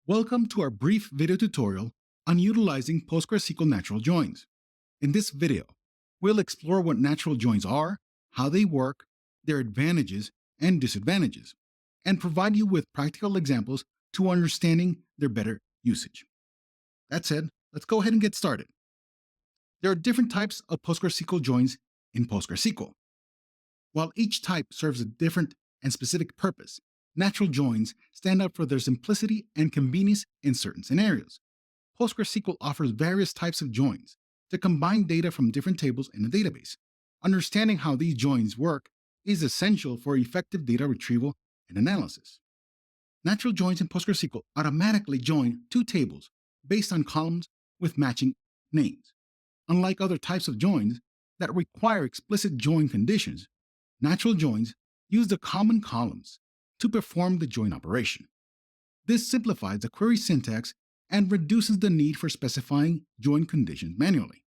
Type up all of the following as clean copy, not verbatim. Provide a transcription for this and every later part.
Welcome to our brief video tutorial on utilizing PostgreSQL natural joins. In this video, we'll explore what natural joins are, how they work, their advantages and disadvantages, and provide you with practical examples to understanding their better usage. That said, let's go ahead and get started. There are different types of PostgreSQL joins in PostgreSQL. While each type serves a different and specific purpose, natural joins stand out for their simplicity and convenience in certain scenarios. PostgreSQL offers various types of joins to combine data from different tables in a database. Understanding how these joins work is essential for effective data retrieval and analysis. Natural joins in PostgreSQL automatically join two tables based on columns with matching names. Unlike other types of joins that require explicit join conditions, natural joins use the common columns to perform the join operation. This simplifies the query syntax and reduces the need for specifying join conditions manually.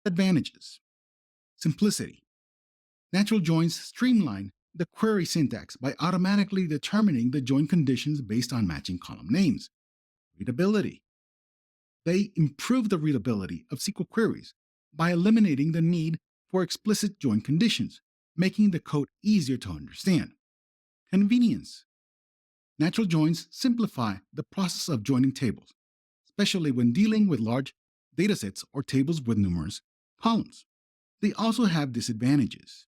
Advantages: simplicity. Natural joins streamline the query syntax by automatically determining the join conditions based on matching column names. Readability. They improve the readability of SQL queries by eliminating the need for explicit join conditions, making the code easier to understand. Convenience. Natural joins simplify the process of joining tables, especially when dealing with large datasets or tables with numerous columns. They also have disadvantages.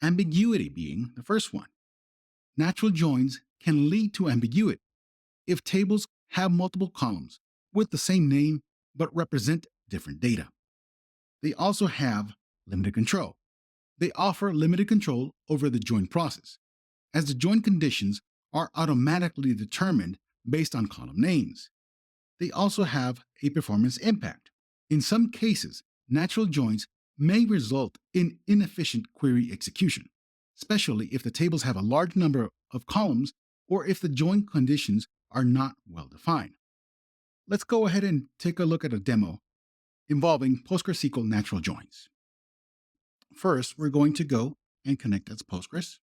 Ambiguity being the first one. Natural joins can lead to ambiguity if tables have multiple columns with the same name but represent different data. They also have limited control. They offer limited control over the join process, as the join conditions are automatically determined based on column names. They also have a performance impact. In some cases, natural joins may result in inefficient query execution, especially if the tables have a large number of columns or if the join conditions are not well defined. Let's go ahead and take a look at a demo involving PostgreSQL natural joins. First, we're going to go and connect as Postgres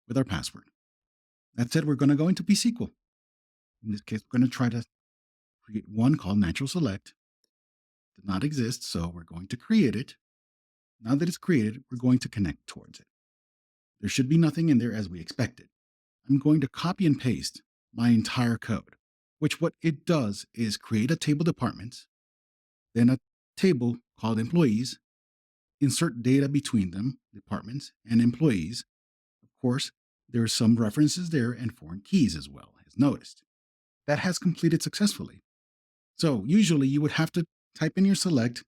with our password. That said, we're going to go into pSQL. In this case, we're going to try to create one called natural select. Did not exist, so we're going to create it. Now that it's created, we're going to connect towards it. There should be nothing in there as we expected. I'm going to copy and paste my entire code, which what it does is create a table departments, then a table called employees, insert data between them, departments and employees. Of course, there are some references there and foreign keys as well, as noticed. That has completed successfully. So usually you would have to type in your select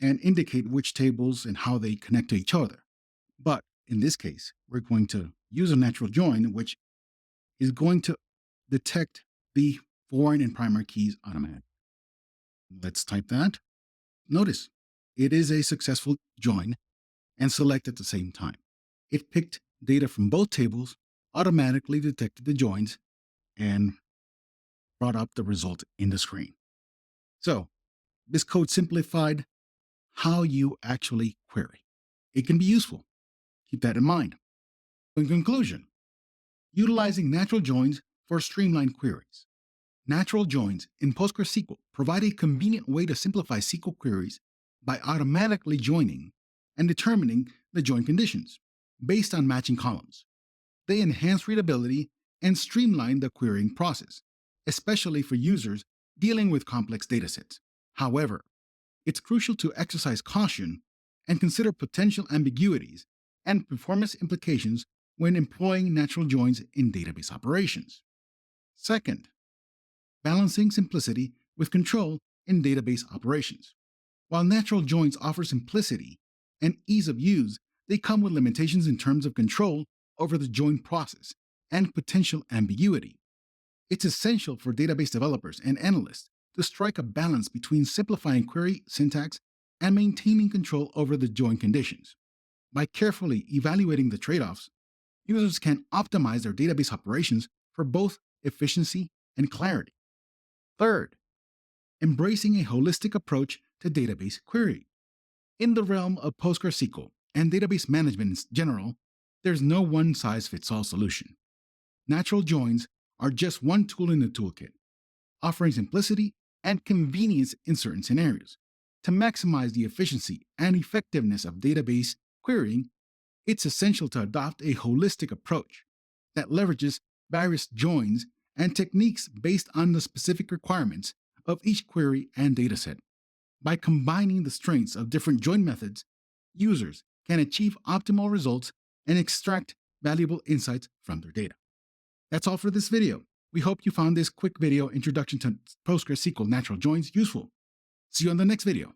and indicate which tables and how they connect to each other. But in this case, we're going to use a natural join, which is going to detect the foreign and primary keys automatically. Let's type that. Notice, it is a successful join and select at the same time. It picked data from both tables, automatically detected the joins, and brought up the result in the screen. So, this code simplified how you actually query. It can be useful. Keep that in mind. In conclusion, utilizing natural joins for streamlined queries. Natural joins in PostgreSQL provide a convenient way to simplify SQL queries by automatically joining and determining the join conditions based on matching columns. They enhance readability and streamline the querying process, especially for users dealing with complex datasets. However, it's crucial to exercise caution and consider potential ambiguities and performance implications when employing natural joins in database operations. Second, balancing simplicity with control in database operations. While natural joins offer simplicity and ease of use, they come with limitations in terms of control over the join process and potential ambiguity. It's essential for database developers and analysts to strike a balance between simplifying query syntax and maintaining control over the join conditions. By carefully evaluating the trade-offs, users can optimize their database operations for both efficiency and clarity. Third, embracing a holistic approach to database query. In the realm of PostgreSQL and database management in general, there's no one-size-fits-all solution. Natural joins are just one tool in the toolkit, offering simplicity and convenience in certain scenarios. To maximize the efficiency and effectiveness of database querying, it's essential to adopt a holistic approach that leverages various joins and techniques based on the specific requirements of each query and dataset. By combining the strengths of different join methods, users can achieve optimal results and extract valuable insights from their data. That's all for this video. We hope you found this quick video introduction to PostgreSQL natural joins useful. See you on the next video.